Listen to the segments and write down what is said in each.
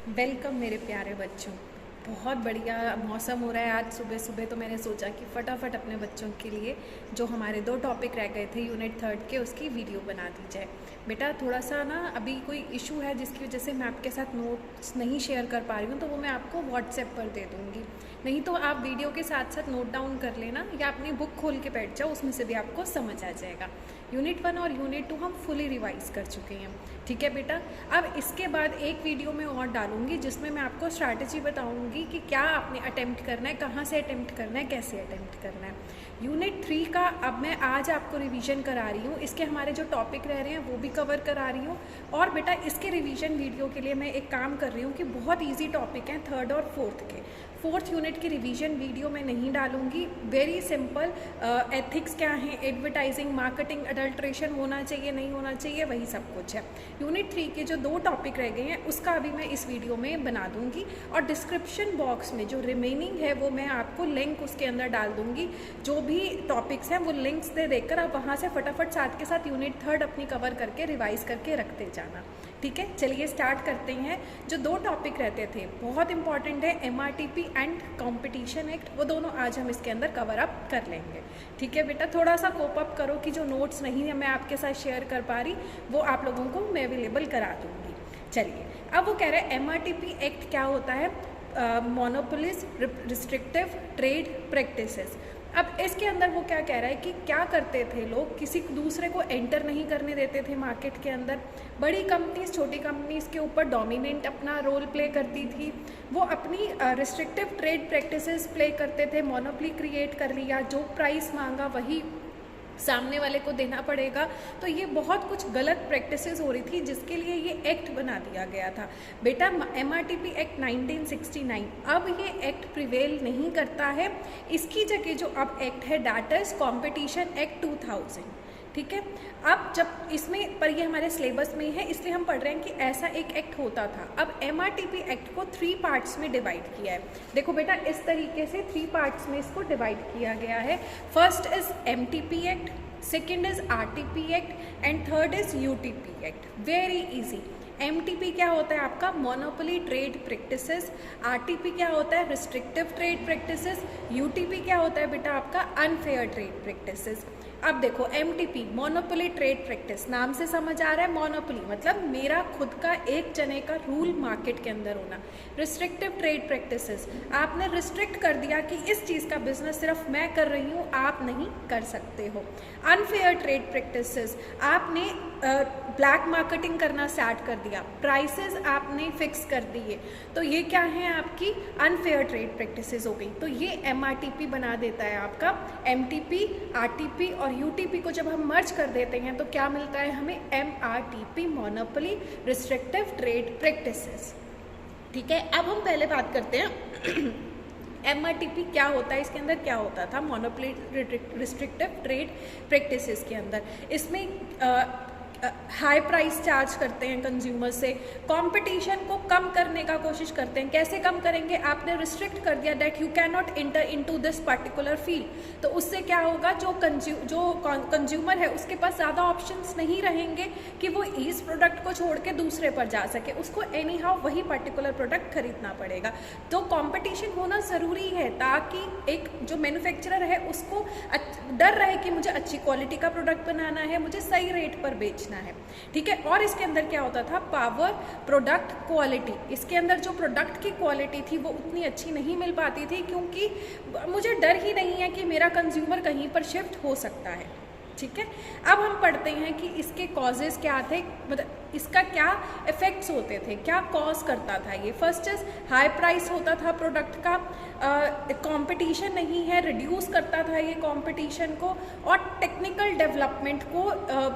Welcome मेरे प्यारे बच्चों। बहुत बढ़िया मौसम हो रहा है आज सुबह सुबह, तो मैंने सोचा कि फटाफट अपने बच्चों के लिए जो हमारे 2 टॉपिक रह गए थे यूनिट 3 के, उसकी वीडियो बना दी जाए। बेटा थोड़ा सा ना अभी कोई इशू है जिसकी वजह से मैं आपके साथ नोट्स नहीं शेयर कर पा रही हूँ, तो वो मैं आपको व्हाट्सएप पर दे दूँगी। नहीं तो आप वीडियो के साथ साथ नोट डाउन कर लेना या अपनी बुक खोल के बैठ जाओ, उसमें से भी आपको समझ आ जाएगा। यूनिट 1 और यूनिट 2 हम फुली रिवाइज कर चुके हैं, ठीक है बेटा। अब इसके बाद एक वीडियो में और डालूंगी जिसमें मैं आपको स्ट्रैटेजी बताऊंगी कि क्या आपने अटेम्प्ट करना है, कहाँ से अटेम्प्ट करना है, कैसे अटेम्प्ट करना है। यूनिट 3 का अब मैं आज आपको रिवीजन करा रही हूँ। इसके हमारे जो टॉपिक रह रहे हैं वो भी कवर करा रही हूँ। और बेटा इसके रिवीजन वीडियो के लिए मैं एक काम कर रही हूँ कि बहुत ईजी टॉपिक हैं 3rd और 4th के। 4th यूनिट की रिवीजन वीडियो मैं नहीं डालूंगी। वेरी सिंपल, एथिक्स क्या है, एडवर्टाइजिंग, मार्केटिंग, अडल्ट्रेशन होना चाहिए नहीं होना चाहिए, वही सब कुछ है। यूनिट 3 के जो 2 टॉपिक रह गए हैं उसका अभी मैं इस वीडियो में बना दूंगी, और डिस्क्रिप्शन बॉक्स में जो रिमेनिंग है वो मैं आपको लिंक उसके अंदर डाल दूंगी। जो भी टॉपिक्स हैं वो लिंक्स दे देकर आप वहाँ से फटाफट साथ के साथ यूनिट 3 अपनी कवर करके रिवाइज करके रखते जाना, ठीक है। चलिए स्टार्ट करते हैं। जो 2 टॉपिक रहते थे बहुत इंपॉर्टेंट है, MRTP एंड कंपटीशन एक्ट, वो दोनों आज हम इसके अंदर कवर अप कर लेंगे, ठीक है बेटा। थोड़ा सा कोप अप करो कि जो नोट्स नहीं है मैं आपके साथ शेयर कर पा रही वो आप लोगों को मैं अवेलेबल करा दूँगी। चलिए अब वो कह रहे हैं MRTP एक्ट क्या होता है, मोनोपोलीज रिस्ट्रिक्टिव ट्रेड प्रैक्टिसेस। अब इसके अंदर वो क्या कह रहा है कि क्या करते थे लोग, किसी दूसरे को एंटर नहीं करने देते थे मार्केट के अंदर। बड़ी कंपनीज छोटी कंपनीज के ऊपर डोमिनेंट अपना रोल प्ले करती थी। वो अपनी रिस्ट्रिक्टिव ट्रेड प्रैक्टिसेस प्ले करते थे, मोनोपोली क्रिएट कर लिया, जो प्राइस मांगा वही सामने वाले को देना पड़ेगा। तो ये बहुत कुछ गलत प्रैक्टिसेस हो रही थी जिसके लिए ये एक्ट बना दिया गया था बेटा, MRTP एक्ट 1969। अब ये एक्ट प्रिवेल नहीं करता है, इसकी जगह जो अब एक्ट है दैट इज कॉम्पिटिशन एक्ट 2000, ठीक है। अब जब इसमें पर ये हमारे सिलेबस में है इसलिए हम पढ़ रहे हैं कि ऐसा एक एक्ट होता था। अब MRTP एक्ट को 3 पार्ट्स में डिवाइड किया है। देखो बेटा इस तरीके से 3 पार्ट्स में इसको डिवाइड किया गया है। First is MTP act, second is RTP act and third is UTP act. Very easy. MTP क्या होता है आपका, मोनोपोली ट्रेड प्रैक्टिसेस। RTP क्या होता है, रिस्ट्रिक्टिव ट्रेड प्रैक्टिसेस। UTP क्या होता है बेटा आपका, अनफेयर ट्रेड प्रैक्टिसेस। अब देखो MTP मोनोपोली ट्रेड प्रैक्टिस, नाम से समझ आ रहा है, मोनोपोली मतलब मेरा खुद का एक जने का रूल मार्केट के अंदर होना। रिस्ट्रिक्टिव ट्रेड प्रैक्टिसेस, आपने रिस्ट्रिक्ट कर दिया कि इस चीज़ का बिजनेस सिर्फ मैं कर रही हूँ, आप नहीं कर सकते हो। अनफेयर ट्रेड प्रैक्टिसेस, आपने ब्लैक मार्केटिंग करना स्टार्ट कर दिया, प्राइसेस आपने फिक्स कर दिए, तो ये क्या है आपकी अनफेयर ट्रेड प्रैक्टिसेस हो गई। तो ये MRTP बना देता है आपका। MTP, RTP और UTP को जब हम मर्ज कर देते हैं तो क्या मिलता है हमें, MRTP monopoly restrictive trade practices, ठीक है। अब हम पहले बात करते हैं MRTP क्या होता है, इसके अंदर क्या होता था मोनोपोली रिस्ट्रिक्टिव ट्रेड प्रैक्टिसेस के अंदर। इसमें हाई प्राइस चार्ज करते हैं कंज्यूमर से, कंपटीशन को कम करने का कोशिश करते हैं। कैसे कम करेंगे, आपने रिस्ट्रिक्ट कर दिया that you can not inter into this particular field, तो उससे क्या होगा, जो कंज्यूमर है उसके पास ज़्यादा ऑप्शंस नहीं रहेंगे कि वो इस प्रोडक्ट को छोड़ के दूसरे पर जा सके, उसको एनी हाउ वही पर्टिकुलर प्रोडक्ट खरीदना पड़ेगा। तो कंपटीशन होना ज़रूरी है ताकि एक जो मैन्युफैक्चरर है उसको डर रहे कि मुझे अच्छी क्वालिटी का प्रोडक्ट बनाना है, मुझे सही रेट पर बेचना है, ठीक है। और इसके अंदर क्या होता था, पावर प्रोडक्ट क्वालिटी। इसके अंदर जो प्रोडक्ट की क्वालिटी थी वो उतनी अच्छी नहीं मिल पाती थी क्योंकि मुझे डर ही नहीं है कि मेरा कंज्यूमर कहीं पर शिफ्ट हो सकता है, ठीक है। अब हम पढ़ते हैं कि इसके कॉजेज़ क्या थे, मतलब इसका क्या इफ़ेक्ट्स होते थे, क्या कॉज करता था ये। फर्स्ट इज हाई प्राइस होता था प्रोडक्ट का, कंपटीशन नहीं है, रिड्यूस करता था ये कंपटीशन को, और टेक्निकल डेवलपमेंट को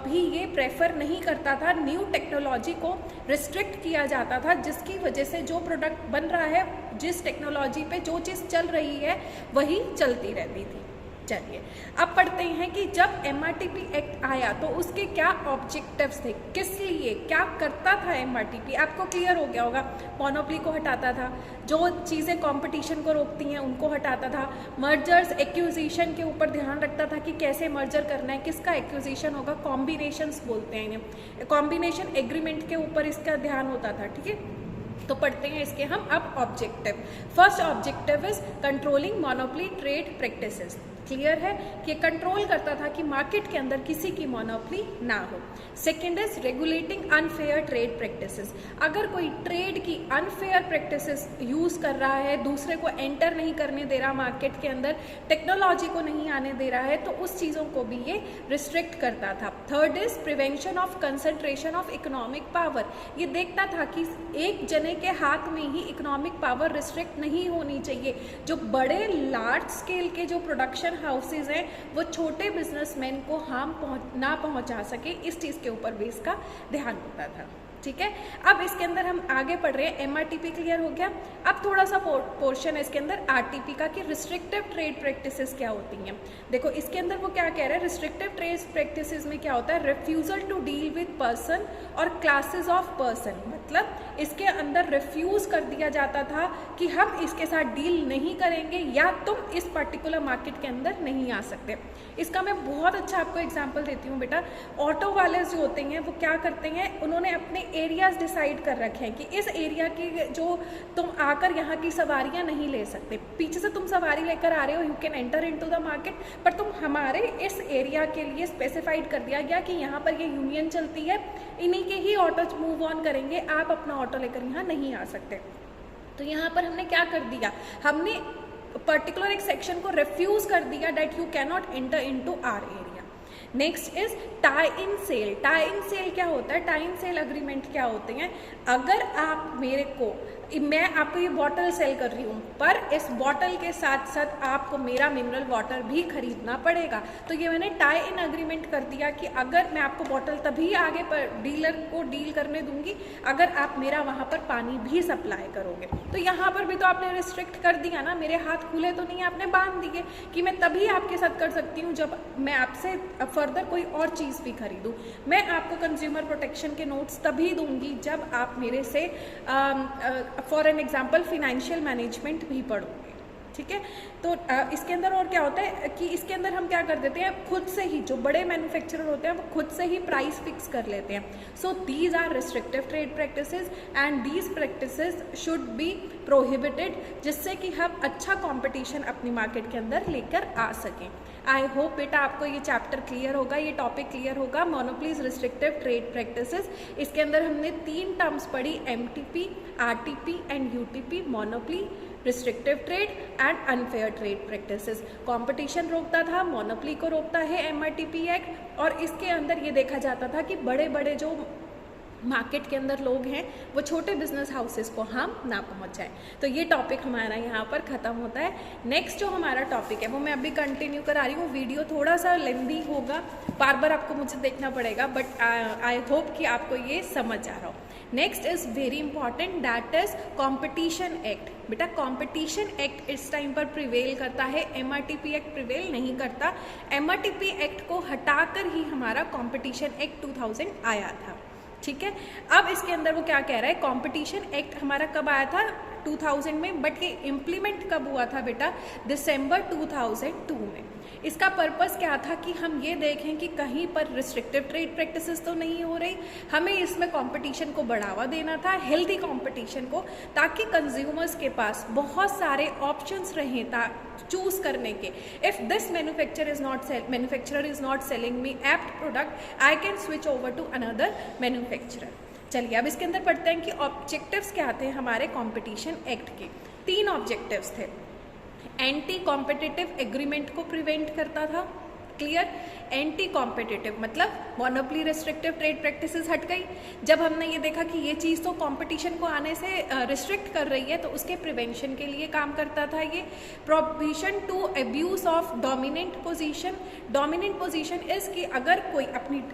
भी ये प्रेफर नहीं करता था। न्यू टेक्नोलॉजी को रिस्ट्रिक्ट किया जाता था जिसकी वजह से जो प्रोडक्ट बन रहा है, जिस टेक्नोलॉजी पे जो चीज़ चल रही है वही चलती रहती थी। चलिए अब पढ़ते हैं कि जब MRTP एक्ट आया तो उसके क्या ऑब्जेक्टिव्स थे, किस लिए क्या करता था MRTP, आपको क्लियर हो गया होगा। मोनोपोली को हटाता था, जो चीज़ें कंपटीशन को रोकती हैं उनको हटाता था, मर्जर्स एक्विजिशन के ऊपर ध्यान रखता था कि कैसे मर्जर करना है, किसका एक्विजिशन होगा, कॉम्बिनेशंस बोलते हैं इन्हें, कॉम्बिनेशन एग्रीमेंट के ऊपर इसका ध्यान होता था, ठीक है। तो पढ़ते हैं इसके हम अब objective. First objective is controlling monopoly trade practices. Clear है कि कंट्रोल करता था कि मार्केट के अंदर किसी की मोनोपोली ना हो। Second is regulating unfair trade practices. अगर कोई ट्रेड की अनफेयर प्रैक्टिसेस यूज कर रहा है, दूसरे को एंटर नहीं करने दे रहा मार्केट के अंदर, टेक्नोलॉजी को नहीं आने दे रहा है, तो उस चीज़ों को भी ये रिस्ट्रिक्ट करता था। Third is prevention of concentration of economic power. ये देखता था कि एक जने के हाथ में ही इकोनॉमिक पावर रिस्ट्रिक्ट नहीं होनी चाहिए। जो बड़े लार्ज स्केल के जो प्रोडक्शन हाउसेज हैं वो छोटे बिजनेसमैन को हार्म ना पहुंचा सके, इस चीज़ के ऊपर भी इसका ध्यान होता था। ठीक है, अब इसके अंदर हम आगे पढ़ रहे हैं। MRTP क्लियर हो गया। अब थोड़ा सा पोर्शन है इसके अंदर RTP का कि रिस्ट्रिक्टिव ट्रेड प्रैक्टिसेस क्या होती हैं। देखो इसके अंदर वो क्या कह रहा है, रिस्ट्रिक्टिव ट्रेड प्रैक्टिसेस में क्या होता है, refusal to deal with person और क्लासेस ऑफ पर्सन। मतलब इसके अंदर रिफ्यूज कर दिया जाता था कि हम इसके साथ डील नहीं करेंगे या तुम इस पर्टिकुलर मार्केट के अंदर नहीं आ सकते। इसका मैं बहुत अच्छा आपको एग्जाम्पल देती हूँ बेटा। ऑटो वाले जो होते हैं वो क्या करते हैं, उन्होंने अपने एरियाज डिसाइड कर रखे हैं कि इस एरिया की जो तुम आकर यहाँ की सवारियाँ नहीं ले सकते। पीछे से तुम सवारी लेकर आ रहे हो, you can enter into the market, पर तुम हमारे इस एरिया के लिए स्पेसिफाइड कर दिया गया कि यहाँ पर ये यूनियन चलती है, इन्हीं के ही ऑटो मूव ऑन करेंगे, आप अपना ऑटो लेकर यहाँ नहीं आ सकते। तो यहाँ पर हमने क्या कर दिया, हमने पर्टिकुलर एक सेक्शन को रिफ्यूज कर दिया, that you can not enter into our area. Next is tie in sale. Tie in sale क्या होता है, टाई इन सेल अग्रीमेंट क्या होते हैं, अगर आप मेरे को, मैं आपको ये बॉटल सेल कर रही हूँ, पर इस बॉटल के साथ साथ आपको मेरा मिनरल वाटर भी खरीदना पड़ेगा। तो ये मैंने टाई इन अग्रीमेंट कर दिया कि अगर मैं आपको बॉटल तभी आगे पर डीलर को डील करने दूंगी अगर आप मेरा वहाँ पर पानी भी सप्लाई करोगे। तो यहाँ पर भी तो आपने रिस्ट्रिक्ट कर दिया ना, मेरे हाथ खुले तो नहीं, आपने बांध दिए कि मैं तभी आपके साथ कर सकती हूँ जब मैं आपसे फर्दर कोई और चीज़ भी खरीदूँ। मैं आपको कंज्यूमर प्रोटेक्शन के नोट्स तभी दूंगी जब आप मेरे से for an example financial management भी पढ़ोगे। ठीक है, तो इसके अंदर और क्या होता है कि इसके अंदर हम क्या कर देते हैं, खुद से ही जो बड़े मैन्युफैक्चरर होते हैं वो खुद से ही प्राइस फिक्स कर लेते हैं। So these are restrictive trade practices and these practices should be prohibited, जिससे कि हम अच्छा कंपटीशन अपनी मार्केट के अंदर लेकर आ सकें। आई होप बेटा आपको ये चैप्टर क्लियर होगा, ये टॉपिक क्लियर होगा, मोनोपोलीज रिस्ट्रिक्टिव ट्रेड प्रैक्टिसेस। इसके अंदर हमने 3 टर्म्स पढ़ी, MTP, RTP and UTP, monopoly, restrictive trade and unfair trade practices. Competition रोकता था, मोनोपोली को रोकता है MRTP एक्ट, और इसके अंदर ये देखा जाता था कि बड़े बड़े जो मार्केट के अंदर लोग हैं वो छोटे बिजनेस हाउसेस को हार्म ना पहुंचाए। तो ये टॉपिक हमारा यहाँ पर ख़त्म होता है। नेक्स्ट जो हमारा टॉपिक है वो मैं अभी कंटिन्यू करा रही हूँ। वीडियो थोड़ा सा लेंदी होगा, बार बार आपको मुझे देखना पड़ेगा, बट आई होप कि आपको ये समझ आ रहा हो। Next is very important, that is competition act. बेटा कॉम्पिटिशन एक्ट इस टाइम पर प्रिवेल करता है, MRTP एक्ट प्रिवेल नहीं करता। MRTP एक्ट को हटाकर ही हमारा कॉम्पिटिशन एक्ट 2000 आया था। ठीक है, अब इसके अंदर वो क्या कह रहा है, कंपटीशन एक्ट हमारा कब आया था 2000 में, बट ये इम्प्लीमेंट कब हुआ था बेटा, दिसंबर 2002 में। इसका पर्पस क्या था कि हम ये देखें कि कहीं पर रिस्ट्रिक्टिव ट्रेड प्रैक्टिसेस तो नहीं हो रही, हमें इसमें कंपटीशन को बढ़ावा देना था, हेल्दी कंपटीशन को, ताकि कंज्यूमर्स के पास बहुत सारे ऑप्शंस रहें चूज करने के। If this manufacturer is not selling me apt product, I can switch over to another manufacturer. चलिए अब इसके अंदर पढ़ते हैं कि ऑब्जेक्टिव्स क्या थे हमारे कंपटीशन एक्ट के। 3 ऑब्जेक्टिव्स थे। एंटी कॉम्पिटिटिव एग्रीमेंट को प्रिवेंट करता था, क्लियर। एंटी कॉम्पिटिटिव मतलब मोनोपोली रिस्ट्रिक्टिव ट्रेड प्रैक्टिसेस हट गई। जब हमने ये देखा कि ये चीज़ तो कंपटीशन को आने से रिस्ट्रिक्ट कर रही है, तो उसके प्रिवेंशन के लिए काम करता था ये। Prohibition to abuse of dominant position. Dominant position is कि अगर कोई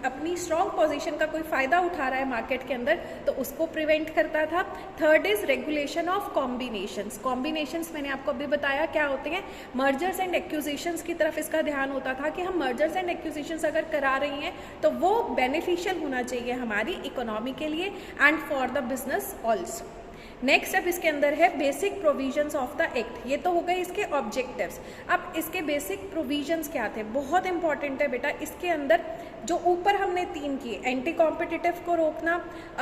अपनी स्ट्रॉन्ग पोजीशन का कोई फ़ायदा उठा रहा है मार्केट के अंदर, तो उसको प्रिवेंट करता था। Third is regulation of combinations. Combinations मैंने आपको अभी बताया क्या होते हैं, मर्जर्स एंड एक्विजिशंस की तरफ इसका ध्यान होता था कि हम मर्जर्स एंड एक्विजिशंस अगर करा रही हैं तो वो बेनिफिशियल होना चाहिए हमारी इकोनॉमी के लिए and for the business also. Next अब इसके अंदर है basic provisions of the act. ये तो हो गए इसके ऑब्जेक्टिव्स। अब इसके बेसिक प्रोविजंस क्या थे, बहुत इंपॉर्टेंट है बेटा। इसके अंदर जो ऊपर हमने 3 किए, एंटी कॉम्पिटिटिव को रोकना,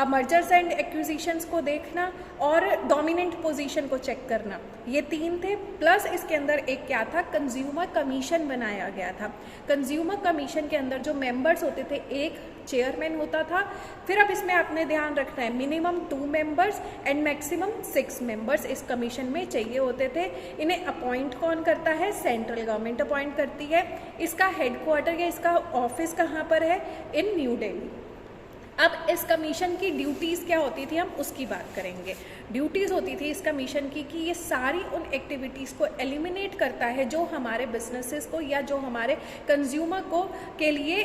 मर्जर्स एंड एक्विजिशंस को देखना और डोमिनेंट पोजीशन को चेक करना, ये 3 थे। प्लस इसके अंदर एक क्या था, कंज्यूमर कमीशन बनाया गया था। कंज्यूमर कमीशन के अंदर जो मेंबर्स होते थे, एक चेयरमैन होता था। फिर अब इसमें आपने ध्यान रखना है minimum 2 members and maximum 6 members इस कमीशन में चाहिए होते थे। इन्हें अपॉइंट कौन करता है, सेंट्रल गवर्नमेंट अपॉइंट करती है। इसका हेडक्वार्टर या इसका ऑफिस कहाँ पर है, इन न्यू दिल्ली। अब इस कमीशन की ड्यूटीज़ क्या होती थी, हम उसकी बात करेंगे। ड्यूटीज़ होती थी इस कमीशन की कि ये सारी उन एक्टिविटीज़ को एलिमिनेट करता है जो हमारे बिजनेसेस को या जो हमारे कंज्यूमर को के लिए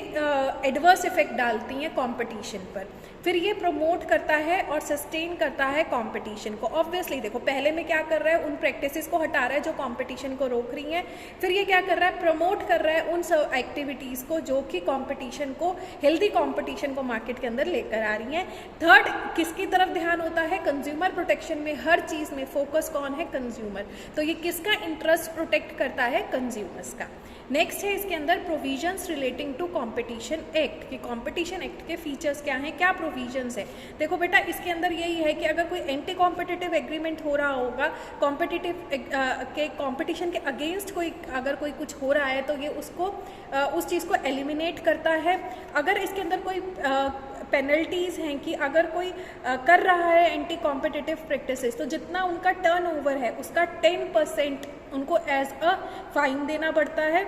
एडवर्स इफेक्ट डालती हैं कंपटीशन पर। फिर ये प्रमोट करता है और सस्टेन करता है कंपटीशन को। ऑब्वियसली देखो, पहले में क्या कर रहा है, उन प्रैक्टिसेस को हटा रहा है जो कंपटीशन को रोक रही हैं। फिर ये क्या कर रहा है, प्रमोट कर रहा है उन सब एक्टिविटीज़ को जो कि कंपटीशन को, हेल्दी कंपटीशन को मार्केट के अंदर लेकर आ रही हैं। थर्ड, किसकी तरफ ध्यान होता है, कंज्यूमर प्रोटेक्शन में हर चीज़ में फोकस कौन है, कंज्यूमर। तो ये किसका इंटरेस्ट प्रोटेक्ट करता है, कंज्यूमर्स का। नेक्स्ट है इसके अंदर provisions relating to competition act, कि कंपटीशन एक्ट के फीचर्स क्या हैं, क्या प्रोविजंस है। देखो बेटा, इसके अंदर यही है कि अगर कोई एंटी कॉम्पिटिटिव एग्रीमेंट हो रहा होगा, कंपटीशन के अगेंस्ट कोई अगर कोई कुछ हो रहा है तो ये उसको उस चीज़ को एलिमिनेट करता है। अगर इसके अंदर कोई पेनल्टीज़ हैं कि अगर कोई कर रहा है एंटी कॉम्पिटिटिव प्रैक्टिसेस, तो जितना उनका टर्नओवर है उसका 10% उनको एज अ फाइन देना पड़ता है।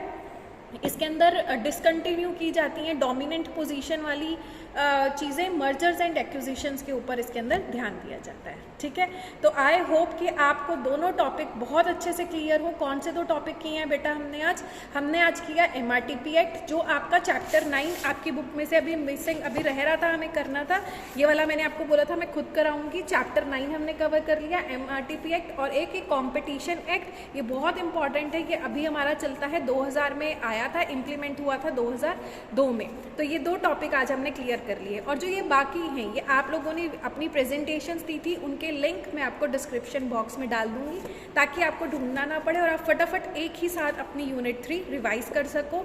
इसके अंदर डिसकंटिन्यू की जाती हैं डोमिनेंट पोजीशन वाली चीज़ें। मर्जर्स एंड एक्विजिशंस के ऊपर इसके अंदर ध्यान दिया जाता है। ठीक है, तो आई होप कि आपको दोनों टॉपिक बहुत अच्छे से क्लियर हो। कौन से 2 टॉपिक किए हैं बेटा हमने आज किया MRTP एक्ट, जो आपका चैप्टर 9 आपकी बुक में से अभी मिसिंग अभी रह रहा था, हमें करना था। ये वाला मैंने आपको बोला था मैं खुद कराऊंगी। चैप्टर 9 हमने कवर कर लिया, MRTP एक्ट। और एक ही कॉम्पिटिशन एक्ट, ये बहुत इंपॉर्टेंट है, ये अभी हमारा चलता है, 2000 में आया था, इम्प्लीमेंट हुआ था 2002 में। तो ये 2 टॉपिक आज हमने क्लियर कर लिए। और जो ये बाकी हैं, ये आप लोगों ने अपनी प्रेजेंटेशंस दी थी, उनके लिंक मैं आपको डिस्क्रिप्शन बॉक्स में डाल दूंगी, ताकि आपको ढूंढना ना पड़े और आप फटाफट एक ही साथ अपनी यूनिट 3 रिवाइज कर सको।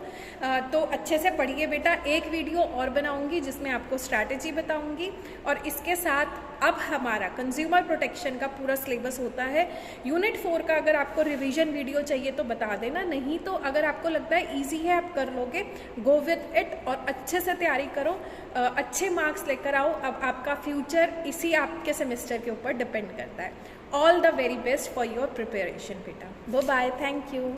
तो अच्छे से पढ़िए बेटा। एक वीडियो और बनाऊंगी जिसमें आपको स्ट्रैटेजी बताऊंगी, और इसके साथ अब हमारा कंज्यूमर प्रोटेक्शन का पूरा सिलेबस होता है। यूनिट 4 का अगर आपको रिवीजन वीडियो चाहिए तो बता देना, नहीं तो अगर आपको लगता है ईजी है, आप कर लोगे, गो विद इट और अच्छे से तैयारी करो, अच्छे मार्क्स लेकर आओ। अब आपका फ्यूचर इसी आपके सेमेस्टर के ऊपर डिपेंड करता है। All the very best for your preparation बेटा। Bye bye, thank you.